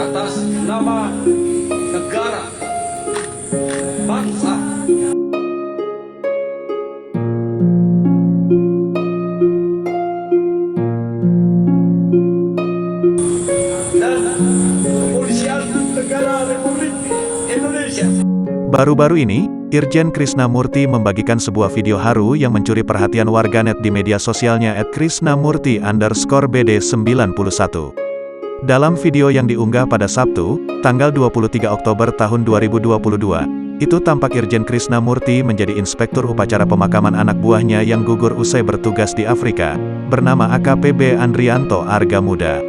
atas nama negara, bangsa, dan kepolisian negara Republik Indonesia. Baru-baru ini, Irjen Krisnamurti membagikan sebuah video haru yang mencuri perhatian warganet di media sosialnya @krisnamurti_bd91. Dalam video yang diunggah pada Sabtu, tanggal 23 Oktober tahun 2022, itu tampak Irjen Krisnamurti menjadi inspektur upacara pemakaman anak buahnya yang gugur usai bertugas di Afrika, bernama AKPB Andrianto Argamuda.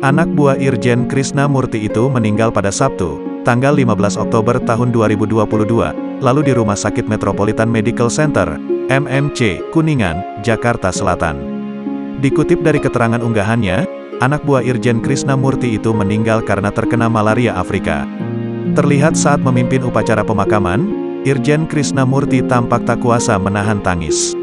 Anak buah Irjen Krisnamurti itu meninggal pada Sabtu, tanggal 15 Oktober tahun 2022, lalu di Rumah Sakit Metropolitan Medical Center, MMC, Kuningan, Jakarta Selatan. Dikutip dari keterangan unggahannya, anak buah Irjen Krisnamurti itu meninggal karena terkena malaria Afrika. Terlihat saat memimpin upacara pemakaman, Irjen Krisnamurti tampak tak kuasa menahan tangis.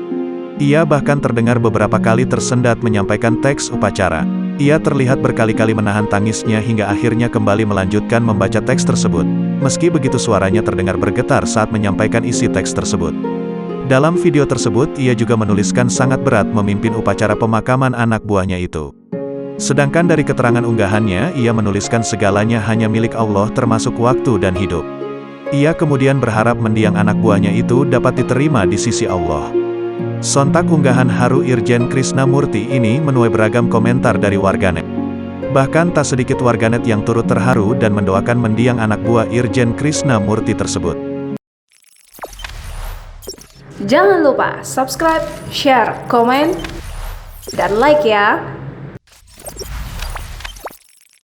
Ia bahkan terdengar beberapa kali tersendat menyampaikan teks upacara. Ia terlihat berkali-kali menahan tangisnya hingga akhirnya kembali melanjutkan membaca teks tersebut. Meski begitu suaranya terdengar bergetar saat menyampaikan isi teks tersebut. Dalam video tersebut ia juga menuliskan sangat berat memimpin upacara pemakaman anak buahnya itu. Sedangkan dari keterangan unggahannya ia menuliskan segalanya hanya milik Allah termasuk waktu dan hidup. Ia kemudian berharap mendiang anak buahnya itu dapat diterima di sisi Allah. Sontak unggahan haru Irjen Krisnamurti ini menuai beragam komentar dari warganet. Bahkan tak sedikit warganet yang turut terharu dan mendoakan mendiang anak buah Irjen Krisnamurti tersebut. Jangan lupa subscribe, share, komen, dan like ya!